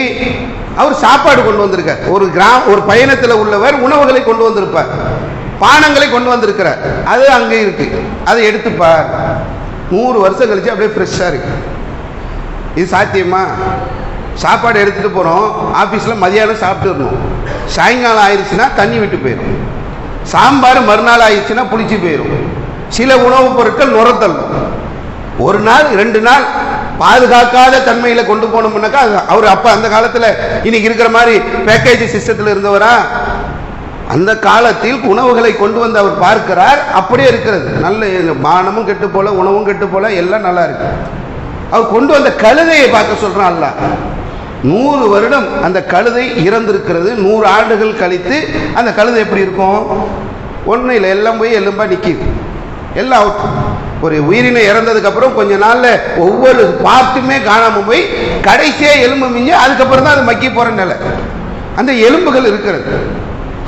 அவர் சாப்பாடு கொண்டு வந்திருக்கார். ஒரு பயணத்தில் உள்ளவர் உணவுகளை கொண்டு வந்திருப்பார், பானங்களை கொண்டு வந்திருக்கிறார். அது அங்கே இருக்கு, அதை எடுத்துப்பார். 100 வருஷம் கழிச்சு அப்படியே ஃப்ரெஷ்ஷாக இருக்கு. இது சாத்தியமா? சாப்பாடு எடுத்துட்டு போகிறோம், ஆஃபீஸில் மதியானம் சாப்பிட்டு வரணும், சாயங்காலம் ஆயிடுச்சுன்னா தண்ணி விட்டு போயிடும். சாம்பார் மறுநாள் ஆயிடுச்சுன்னா புளிச்சு போயிடும். சில உணவுப் பொருட்கள் நுரத்தள்ளும். ஒரு நாள் 2 நாள் பாதுகாக்காத தன்மையில கொண்டு போனோம்னாக்கா, அவர் அப்ப அந்த காலத்துல இன்னைக்கு இருக்கிற மாதிரி பேக்கேஜ் சிஸ்டத்தில் இருந்தவரா? அந்த காலத்தில் உணவுகளை கொண்டு வந்து அவர் பார்க்கிறார், அப்படியே இருக்கிறது. நல்ல பானமும் கெட்டு போல, உணவும் கெட்டு போல, எல்லாம் நல்லா இருக்கு. அவர் கொண்டு வந்த கழுதையை பார்க்க சொல்றான் அல்லாஹ். 100 வருடம் அந்த கழுதை இறந்திருக்கிறது. 100 ஆண்டுகள் கழித்து அந்த கழுதை எப்படி இருக்கும்? ஒன்றும் இல்லை, எல்லாம் போய் எலும்பா நிற்கிது, எல்லாம் அவுட். ஒரு உயிரினை இறந்ததுக்கு அப்புறம் கொஞ்ச நாள்ல ஒவ்வொரு பார்ட்டுமே காணாம போய் கடைசியா எலும்பு மிஞ்சி அதுக்கப்புறம் தான் அது மக்கி போற நிலை. அந்த எலும்புகள் இருக்கிறது.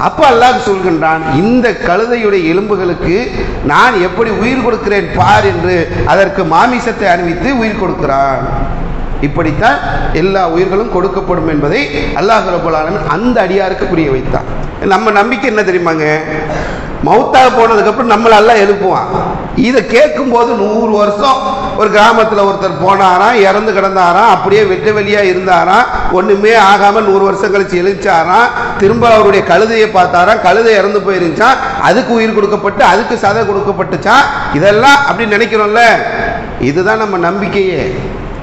அப்ப அல்லாஹ் சொல்கின்றான், இந்த கழுதையுடைய எலும்புகளுக்கு நான் எப்படி உயிர் கொடுக்கிறேன் பார் என்று அதற்கு மாமிசத்தை அணிவித்து உயிர் கொடுக்கிறான். இப்படித்தான் எல்லா உயிர்களும் கொடுக்கப்படும் என்பதை அல்லாஹ் ரப்பல் ஆலமீன் அந்த அடியாருக்கு புரிய வைத்தான். நம்ம நம்பிக்கை என்ன தெரியுமாங்க? மௌத்தாக போனதுக்கு அப்புறம் நம்மள எல்லாம் எழுப்புவான். இதை கேட்கும் போது 100 வருஷம் ஒரு கிராமத்தில் ஒருத்தர் போனாராம், இறந்து கிடந்தாராம், அப்படியே வெட்ட வெளியா இருந்தாராம், ஒண்ணுமே ஆகாம 100 வருஷம் கழிச்சு எழுச்சாராம், திரும்ப அவருடைய கழுதையை பார்த்தாராம், கழுதை இறந்து போயிருந்துச்சான், அதுக்கு உயிர் கொடுக்கப்பட்டு அதுக்கு சதை கொடுக்கப்பட்டுச்சான். இதெல்லாம் அப்படி நினைக்கிறோம்ல, இதுதான் நம்ம நம்பிக்கையே.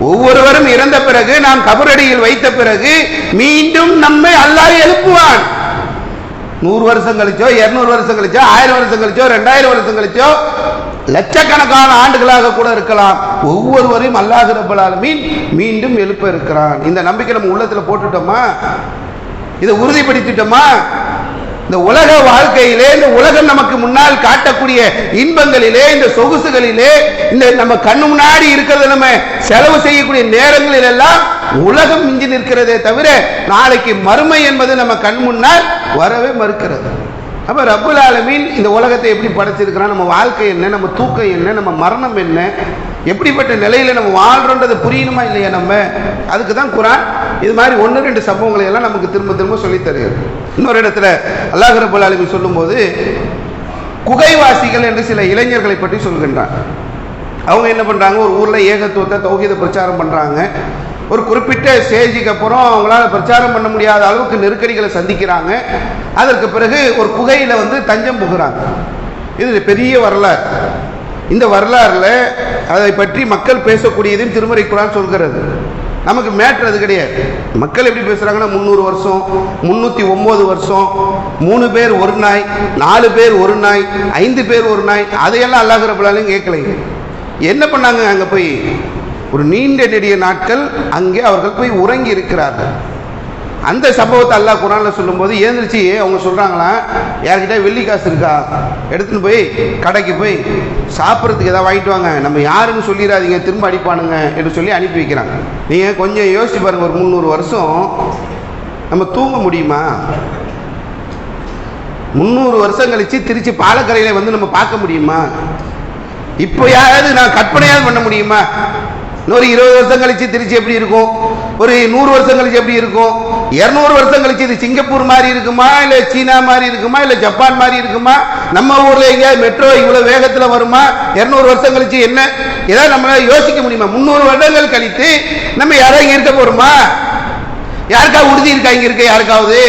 ஒவ்வொருவரும் இறந்த பிறகு நாம் கபரடியில் வைத்த பிறகு மீண்டும் நம்மை அல்லாஹ் எழுப்புவான். 100 வருஷம் கழிச்சோ, 200 வருஷம் கழிச்சோ, 1000 வருஷம் கழிச்சோ, 2000 வருஷம் கழிச்சோ, லட்சக்கணக்கான ஆண்டுகளாக கூட இருக்கலாம். ஒவ்வொருவரையும் அல்லாஹ் ரப்பல் ஆலமீன் மீண்டும் எழுப்ப இருக்கிறான். இந்த நம்பிக்கை நம்ம உள்ளத்துல போட்டுட்டோமா? இதை உறுதிப்படுத்திட்டோமா? இந்த உலக வாழ்க்கையிலே, இந்த உலகம் நமக்கு முன்னால் காட்டக்கூடிய இன்பங்களிலே, இந்த சொகுசுகளிலே, இந்த நம்ம கண்ணு முன்னாடி இருக்கிறத நம்ம செலவு செய்யக்கூடிய நேரங்களில் எல்லாம் உலகம் மிஞ்சி நிற்கிறதே தவிர நாளைக்கு மறுமை என்பது நம்ம கண் முன்னால் வரவே மறுக்கிறது. அப்ப ரப்புல் ஆலமீன் இந்த உலகத்தை எப்படி படைச்சிருக்கிறான், நம்ம வாழ்க்கை என்ன, நம்ம தூக்கம் என்ன, நம்ம மரணம் என்ன, எப்படிப்பட்ட நிலையில நம்ம வாழ்றோன்றது புரியணுமா இல்லையா? நம்ம அதுக்கு தான் குர்ஆன் இது மாதிரி 1-2 சம்பவங்களை எல்லாம் நமக்கு திரும்ப திரும்ப சொல்லி தருகிறது. இன்னொரு இடத்துல அல்லாஹ் ரப்பல் ஆலமீன் சொல்லும்போது குகைவாசிகள் என்று சில இளைஞர்களை பற்றி சொல்கின்றான். அவங்க என்ன பண்றாங்க? ஒரு ஊர்ல ஏகத்துவத்தை தௌஹீத பிரச்சாரம் பண்றாங்க. ஒரு குறிப்பிட்ட ஸ்டேஜுக்கு அப்புறம் அவங்களால பிரச்சாரம் பண்ண முடியாத அளவுக்கு நெருக்கடிகளை சந்திக்கிறாங்க. அதற்கு பிறகு ஒரு குகையில தஞ்சம் புகுறாங்க. இது பெரிய வரலாறு. இந்த வரலாறுல அதை பற்றி மக்கள் பேசக்கூடியதும் திருமறை குர்ஆன் சொல்கிறது. நமக்கு மேட்ரு அது கிடையாது. மக்கள் எப்படி பேசுறாங்கன்னா 300 வருஷம், 309 வருஷம், 3 பேர் ஒரு நாய், 4 பேர் ஒரு நாய், 5 பேர் ஒரு நாய், அதையெல்லாம் அல்லாஹ் ரப்பல் ஆலமீன் கேட்கல. என்ன பண்ணாங்க? அங்க போய் ஒரு நீண்ட நெடிய நாட்கள் அங்கே அவர்கள் போய் உறங்கி இருக்கிறார்கள். அந்த சம்பவத்தை அல்லாஹ் குர்ஆன்ல சொல்லும்போது ஏந்திரிச்சு அவங்க சொல்றாங்களா, யார்கிட்ட வெள்ளி காசு இருக்கா, எடுத்துன்னு போய் கடைக்கு போய் சாப்பிட்றதுக்கு ஏதாவது வாங்கிட்டு வாங்க, நம்ம யாருன்னு சொல்லிடாதீங்க, திரும்ப அடிப்பானுங்க என்று சொல்லி அனுப்பி வைக்கிறாங்க. நீங்க கொஞ்சம் யோசிச்சு பாருங்க, ஒரு 300 வருஷம் நம்ம தூங்க முடியுமா? 300 வருஷம் கழிச்சு திருச்சி பாலக்கரையில நம்ம பார்க்க முடியுமா? இப்போ யாராவது நான் கற்பனையாவது பண்ண முடியுமா? இன்னொரு 20 வருஷம் கழிச்சு திருச்சி எப்படி இருக்கும்? ஒரு 100 வருஷம் கழிச்சு எப்படி இருக்கும்? 200 வருஷம் கழிச்சு இது சிங்கப்பூர் மாதிரி இருக்குமா, இல்ல சீனா மாதிரி இருக்குமா, இல்ல ஜப்பான் மாதிரி இருக்குமா? நம்ம ஊர்ல எங்கேயாவது மெட்ரோ இவ்வளவு வேகத்துல வருமா? 200 வருஷம் கழிச்சு என்ன ஏதாவது நம்மளால யோசிக்க முடியுமா? 300 வருடங்கள் கழித்து நம்ம யாராவது இங்க இருக்க போறோமா? யாருக்காவது உறுதி இருக்கா இங்க இருக்க யாருக்காவது?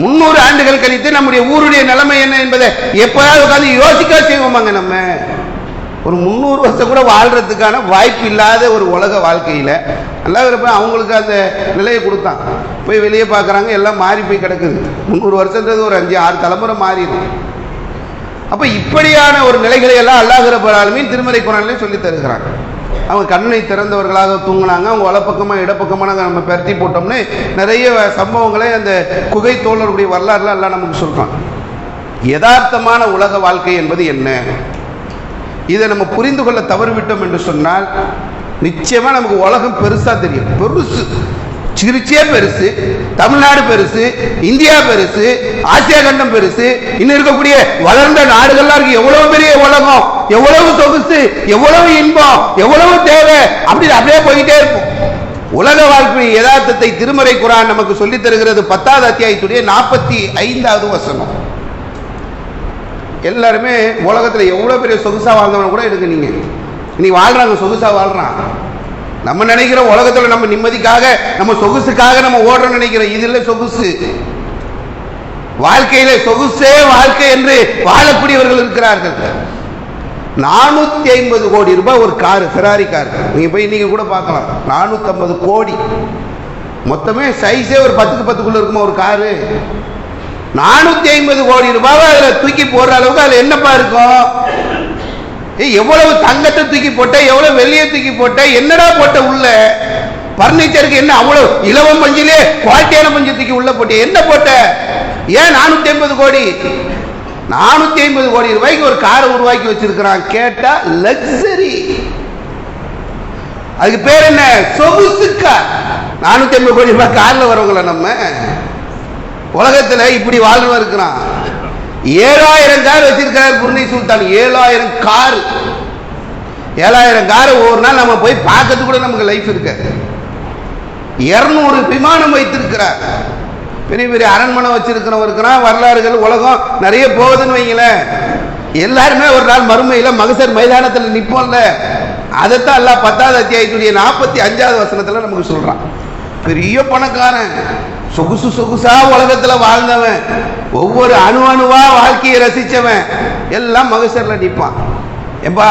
300 ஆண்டுகள் கழித்து நம்முடைய ஊருடைய நிலைமை என்ன என்பதை எப்பயாவது உட்காந்து யோசிக்க செய்வோமாங்க? நம்ம ஒரு 300 வருஷம் கூட வாழ்றதுக்கான வாய்ப்பு இல்லாத ஒரு உலக வாழ்க்கையில அல்லாஹ் அவங்களுக்கு அந்த நிலையை கொடுத்தான். போய் வெளியே பார்க்குறாங்க, எல்லாம் மாறி போய் கிடக்குது. 300 வருஷன்றது ஒரு 5-6 தலைமுறை மாறிடும். அப்ப இப்படியான ஒரு நிலைகளை எல்லாம் அல்லாஹ் ரப்பல் ஆலமீன் திருமறை குர்ஆனிலே சொல்லி தருகிறாங்க. அவங்க கண்ணை திறந்தவர்களாக தூங்கினாங்க, அவங்க வலப்பக்கமா இடப்பக்கமா நம்ம பெருத்தி போட்டோம்னு நிறைய சம்பவங்களை அந்த குகை தோழருடைய வரலாறுல எல்லாம் நமக்கு சொல்றான். யதார்த்தமான உலக வாழ்க்கை என்பது என்ன? இதை நம்ம புரிந்து கொள்ள தவறிவிட்டோம் என்று சொன்னால் நிச்சயமா நமக்கு உலகம் பெருசா தெரியும். பெருசு, திருச்சியே பெருசு, தமிழ்நாடு பெருசு, இந்தியா பெருசு, ஆசியா கண்டம் பெருசு, இன்னும் இருக்கக்கூடிய வளர்ந்த நாடுகள்லாம் இருக்கு. எவ்வளவு பெரிய உலகம், எவ்வளவு சொகுசு, எவ்வளவு இன்பம், எவ்வளவு தேவை, அப்படி அப்படியே போயிட்டே இருக்கும். உலக வாழ்க்கை யதார்த்தத்தை திருமறை குர்ஆன் நமக்கு சொல்லித் தருகிறது. 10வது அத்தியாயத்துடைய 45வது வசனம். எல்லாருமே உலகத்தில் எவ்வளோ பெரிய சொகுசா வாழ்ந்தவன கூட எடுக்க நீங்க இன்னைக்கு வாழ்றாங்க, சொகுசா வாழ்றான். நம்ம நினைக்கிற உலகத்தில் நம்ம நிம்மதிக்காக, நம்ம சொகுசுக்காக நம்ம ஓடுறோம் நினைக்கிறோம். இது இல்லை சொகுசு. வாழ்க்கையில சொகுசே வாழ்க்கை என்று வாழக்கூடியவர்கள் இருக்கிறார்கள். 450 கோடி ரூபாய் ஒரு காரு, ஃபெராரி கார். நீங்க போய் இன்னைக்கு கூட பார்க்கலாம். 450 கோடி மொத்தமே சைஸே ஒரு 10க்கு 10க்குள்ள இருக்குமா ஒரு காரு? 450 கோடி ரூபாய் அதுல தூக்கி போடுற அளவுக்கு அதுல என்னப்பா இருக்கும்? எவ்வளவு தங்கத்தை தூக்கி போட்ட, எவ்வளவு வெள்ளியை தூக்கி போட்ட, என்னடா போட்ட உள்ள? பர்னிச்சருக்கு என்ன அவ்வளவு இலவம் பஞ்சிலே குவாலிட்டியான பஞ்சத்துக்கு உள்ள போட்டு என்ன போட்ட? ஏன் 450 கோடி 450 கோடி ரூபாய்க்கு ஒரு காரை உருவாக்கி வச்சிருக்கிறான். கேட்டா லக்ஸரி. அதுக்கு பேர் என்ன? சொகுசு கார். 450 கோடி ரூபாய் கார்ல வரவங்கள நம்ம உலகத்துல இப்படி வாழ்வா இருக்கிறான். 7000 கார் வச்சிருக்கிறார் புர்னி சுல்தான். 7000 கார் 7000 கார் ஒவ்வொரு நாள் நம்ம போய் பார்க்கறது கூட நமக்கு லைஃப் இருக்காது. 200 விமானம் வைத்திருக்கிறார். பெரிய பெரிய அரண்மனை வச்சிருக்கிறவங்க இருக்கிறான். வரலாறுகள் உலகம் நிறைய போகுதுன்னு வைங்களேன். எல்லாருமே ஒரு நாள் மறுமையில மகசர் மைதானத்தில் நிற்போம்ல. அதைத்தான் அல்லாஹ் 10வது அத்தியாயத்துடைய 45வது வசனத்துல நமக்கு சொல்றான். பெரிய பணக்காரன், சொகுசு சொகுசா உலகத்துல வாழ்ந்தவன், ஒவ்வொரு அணுவா வாழ்க்கையை ரசிச்சவன் எல்லாம் மகசர்ல நிற்பான். எப்பா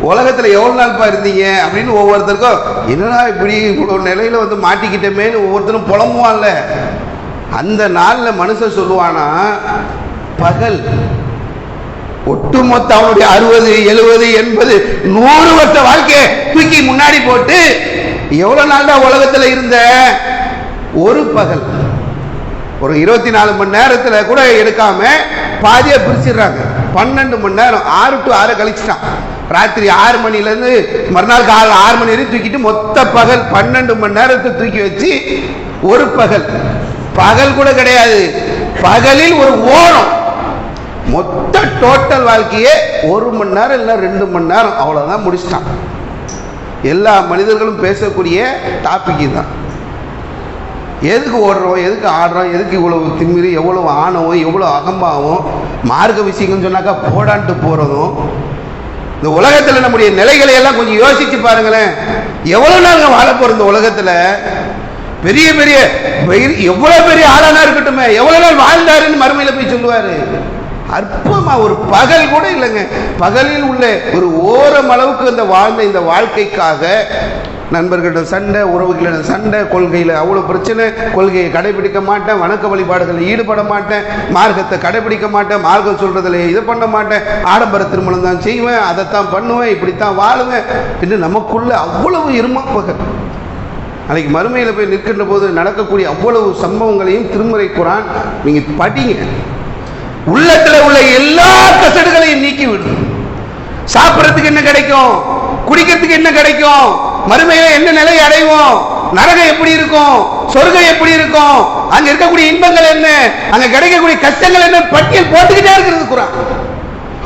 உலகத்துல எவ்வளவு நாள்பா இருந்தீங்க அப்படின்னு ஒவ்வொருத்தருக்கும் என்னடா இப்படி இவ்வளவு நிலையில வந்து மாட்டிக்கிட்டமேன்னு ஒவ்வொருத்தரும் புலம்புவான்ல. அந்த நாள்ல மனுஷன் சொல்லுவானா, பகல் ஒட்டுமொத்த அவனுடைய 60, 70, 80, 100 வருஷ வாழ்க்கையை தூக்கி முன்னாடி போட்டு எவ்வளவு நாள் தான் உலகத்துல இருந்த ஒரு பகல் ஒரு 24 மணி நேரத்துல கூட எடுக்காம பாதியா பிரிச்சிடுறாங்க. 12 மணி நேரம் 6 to 6 கழிச்சுட்டான். ராத்திரி 6 மணில இருந்து மறுநாள் காலை 6 மணி வரைக்கும் தூக்கிட்டு மொத்த பகல் 12 மணி நேரத்தை தூக்கி வச்சு ஒரு பகல். பகல் கூட கிடையாது, பகலில் ஒரு ஓரம். மொத்த டோட்டல் வாழ்க்கையே 1 மணி நேரம் இல்ல 2 மணி நேரம், அவ்வளவுதான் முடிச்சிட்டான். எல்லா மனிதர்களும் பேசக்கூடிய டாபிக் தான். எதுக்கு ஓடுறோம், எதுக்கு ஆடுறோம், எதுக்கு இவ்வளவு திமிரு, எவ்வளவு ஆணவம், எவ்வளவு அகம்பாவம், மார்க்க விஷயங்கள்னு சொன்னாக்கா போடான்ட்டு போறதும். இந்த உலகத்துல நம்முடைய நிலைகளை எல்லாம் கொஞ்சம் யோசிச்சு பாருங்களேன். எவ்வளவு நாள் வாழ போற இந்த உலகத்துல? பெரிய பெரிய எவ்வளவு பெரிய ஆளானா இருக்கட்டுமே, எவ்வளவு நாள் வாழ்ந்தாருன்னு மறுமையில போய் சொல்லுவாரு. அற்பமா ஒரு பகல் கூட இல்லைங்க. பகலில் உள்ள ஒரு ஓரம் அளவுக்கு இந்த வாழ்ந்த இந்த வாழ்க்கைக்காக நண்பர்களிடம் சண்டை, உறவுகளிடம் சண்டை, கொள்கையில் அவ்வளோ பிரச்சனை, கொள்கையை கடைபிடிக்க மாட்டேன், வணக்க வழிபாடுகளில் ஈடுபட மாட்டேன், மார்க்கத்தை கடைபிடிக்க மாட்டேன், மார்க்கம் சொல்றதுல இது பண்ண மாட்டேன், ஆடம்பர திருமணம் தான் செய்வேன், அதைத்தான் பண்ணுவேன், இப்படித்தான் வாழுவேன் என்று நமக்குள்ள அவ்வளவு இருமாப்பகல். நாளைக்கு மறுமையில் போய் நிற்கின்ற போது நடக்கக்கூடிய அவ்வளவு சம்பவங்களையும் திருமறை குர்ஆன் நீங்க படிங்க. உள்ளத்தில் உள்ள எல்லா கசடுகளையும் நீக்கி விடும். சாப்பிட்றதுக்கு என்ன கிடைக்கும், குடிக்கிறதுக்கு என்ன கிடைக்கும், மறுமையில என்ன நிலை அடைவோம், நரகம் எப்படி இருக்கும், சொர்க்கம் எப்படி இருக்கும், அங்க இருக்கக்கூடிய இன்பங்கள் என்ன, அங்க கிடைக்கக்கூடிய கஷ்டங்கள் என்ன, பட்டியல் போட்டுக்கிட்டே இருக்கிறது குர்ஆன்.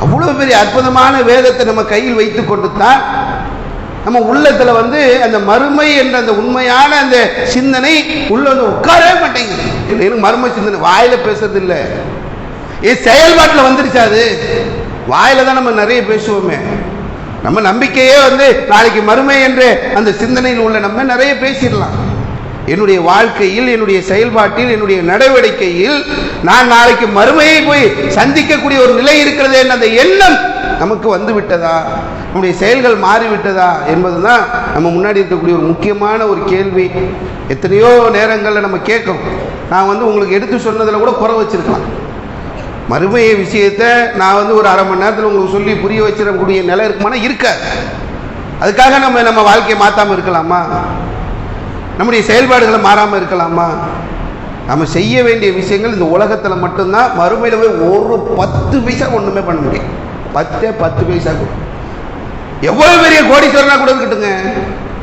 அவ்வளவு பெரிய அற்புதமான வேதத்தை நம்ம கையில் வைத்துக் கொண்டு தான் நம்ம உள்ளத்துல வந்து அந்த மறுமை என்ற அந்த உண்மையான அந்த சிந்தனை உள்ள வந்து உட்காரவே மாட்டேங்குது. எனக்கு மறுமை சிந்தனை வாயில பேசுறது இல்லை, செயல்பாட்டில் வந்துருச்சு. அது வாயில தான் நம்ம நிறைய பேசுவோமே. நம்ம நம்பிக்கையே வந்து நாளைக்கு மறுமை என்று அந்த சிந்தனையில் உள்ள நம்ம நிறைய பேசிடலாம். என்னுடைய வாழ்க்கையில், என்னுடைய செயல்பாட்டில், என்னுடைய நடவடிக்கையில் நான் நாளைக்கு மறுமையை போய் சந்திக்கக்கூடிய ஒரு நிலை இருக்கிறது என்ற அந்த எண்ணம் நமக்கு வந்து விட்டதா, நம்முடைய செயல்கள் மாறிவிட்டதா என்பதுதான் நம்ம முன்னாடி இருக்கக்கூடிய ஒரு முக்கியமான ஒரு கேள்வி. எத்தனையோ நேரங்களில் நம்ம கேட்கணும். நான் வந்து உங்களுக்கு எடுத்து சொன்னதில் கூட குறை வச்சிருக்கலாம். மறுமைய விஷயத்தை நான் வந்து ஒரு 1/2 மணி நேரத்தில் உங்களுக்கு சொல்லி புரிய வச்சிடக்கூடிய நிலை இருக்குமானா இருக்காது. அதுக்காக நம்ம வாழ்க்கையை மாற்றாமல் இருக்கலாமா? நம்முடைய செயல்பாடுகளை மாறாமல் இருக்கலாமா? நம்ம செய்ய வேண்டிய விஷயங்கள் இந்த உலகத்தில் மட்டும்தான். மறுமையில போய் ஒரு 10 பைசா ஒன்றுமே பண்ண முடியும். 10 பைசா கூட எவ்வளவு பெரிய கோடீஸ்வரனா கூட இருக்கட்டுங்க.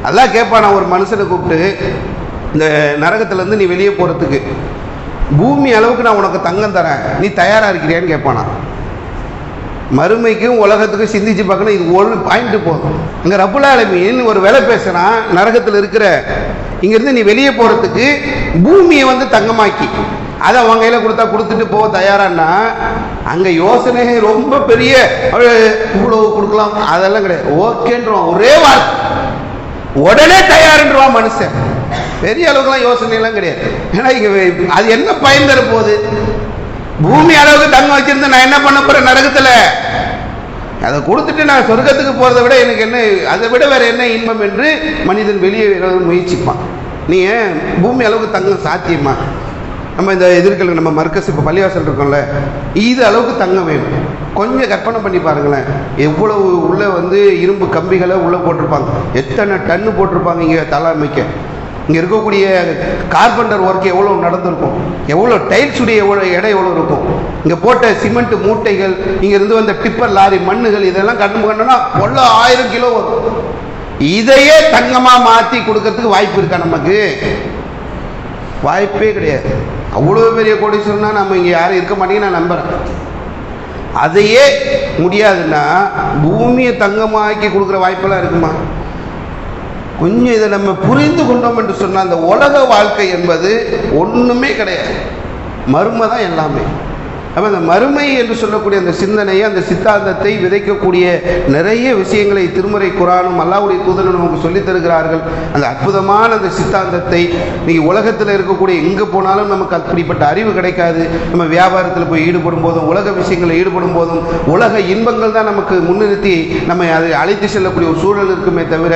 அதான் கேட்பான், நான் ஒரு மனுஷனை கூப்பிட்டு, இந்த நரகத்திலேருந்து நீ வெளியே போகிறதுக்கு பூமி அளவுக்கு நான் உனக்கு தங்கம் தரேன், நீ தயாரா இருக்கிறியான்னு கேட்பானா. மறுமைக்கும் உலகத்துக்கும் சிந்திச்சு பார்க்கணும். இது ஒரு பாயிண்ட் போதும். அங்கே ரப்புல் ஆலமீன் ஒரு வேலை பேசுறான். நரகத்தில் இருக்கிற இங்கிருந்து நீ வெளியே போறதுக்கு பூமியை வந்து தங்கமாக்கி அதை அவங்க கையில கொடுத்தா கொடுத்துட்டு போக தயாரானா, அங்க யோசனை ரொம்ப பெரிய இவ்வளவு கொடுக்கலாம் அதெல்லாம் கிடையாது. ஓகேன்றான், ஒரே வார்த்தை உடனே தயார்ன்றான் மனுஷன். பெரிய அளவுக்குலாம் யோசனை எல்லாம் கிடையாது. ஏன்னா இங்க அது என்ன பயன் தர போகுது? பூமி அளவுக்கு தங்கம் வச்சிருந்தா நான் என்ன பண்ண போறேன் நரகத்துல? அதை கொடுத்துட்டு நான் சொர்க்கத்துக்கு போறதை விட எனக்கு என்ன, அதை விட வேற என்ன இன்பம் என்று மனிதன் வெளியே முயற்சிப்பான். நீ பூமி அளவுக்கு தங்கம் சாத்தியமா? நம்ம இந்த எதிர்கள் நம்ம மர்க்கஸ் இப்போ பள்ளிவாசல் இருக்கோம்ல, இது அளவுக்கு தங்கம் வேணும். கொஞ்சம் கற்பனை பண்ணி பாருங்களேன், எவ்வளவு உள்ள வந்து இரும்பு கம்பிகளை உள்ளே போட்டிருப்பாங்க, எத்தனை டன்னு போட்டிருப்பாங்க இங்கே தலைமைக்க. இங்கே இருக்கக்கூடிய கார்பெண்டர் ஒர்க் எவ்வளோ நடந்திருக்கும், எவ்வளோ டைல்ஸுடைய எவ்வளோ எடை எவ்வளோ இருக்கும், இங்கே போட்ட சிமெண்ட் மூட்டைகள், இங்கேருந்து வந்த டிப்பர் லாரி மண்ணுகள், இதெல்லாம் கண்டுனா 1000 கிலோ வரும். இதையே தங்கமாக மாற்றி கொடுக்கறதுக்கு வாய்ப்பு இருக்கா? நமக்கு வாய்ப்பே கிடையாது. அவ்வளோ பெரிய கோடீஸ்வரனா நம்ம இங்கே யாரும் இருக்க மாட்டேங்க நான் நம்புகிறேன். அதையே முடியாதுன்னா பூமியை தங்கமாக்கி கொடுக்குற வாய்ப்பெல்லாம் இருக்குமா? கொஞ்சம் இதை நம்ம புரிந்து கொண்டோம் என்று சொன்னால் அந்த உலக வாழ்க்கை என்பது ஒன்றுமே கிடையாது, மர்ம தான் எல்லாமே. அப்போ அந்த மறுமை என்று சொல்லக்கூடிய அந்த சிந்தனையை, அந்த சித்தாந்தத்தை விதைக்கக்கூடிய நிறைய விஷயங்களை திருமறை குரானும் அல்லாஹ்வுடைய தூதரும் நமக்கு சொல்லித் தருகிறார்கள். அந்த அற்புதமான அந்த சித்தாந்தத்தை நீங்கள் உலகத்தில் இருக்கக்கூடிய எங்கே போனாலும் நமக்கு அப்படிப்பட்ட அறிவு கிடைக்காது. நம்ம வியாபாரத்தில் போய் ஈடுபடும் போதும், உலக விஷயங்களில் ஈடுபடும் போதும் உலக இன்பங்கள் தான் நமக்கு முன்னிறுத்தி நம்மை அதை அழைத்து செல்லக்கூடிய ஒரு சூழல் இருக்குமே தவிர,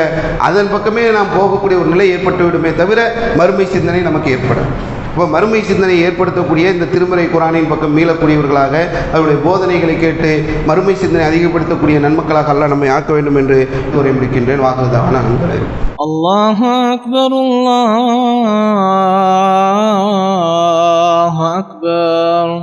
அதன் பக்கமே நாம் போகக்கூடிய ஒரு நிலை ஏற்பட்டு விடுமே தவிர மறுமை சிந்தனை நமக்கு ஏற்படும். இப்போ மறுமை சிந்தனை ஏற்படுத்தக்கூடிய இந்த திருமறை குரானின் பக்கம் மீளக்கூடியவர்களாக, அவருடைய போதனைகளை கேட்டு மறுமை சிந்தனை அதிகப்படுத்தக்கூடிய நன்மக்களாக அல்லாஹ் நம்மை ஆக்க வேண்டும் என்று கூறி முடிக்கின்றேன். வாக்குதாவான நண்பரே. அல்லாஹு அக்பர், அல்லாஹு அக்பர்.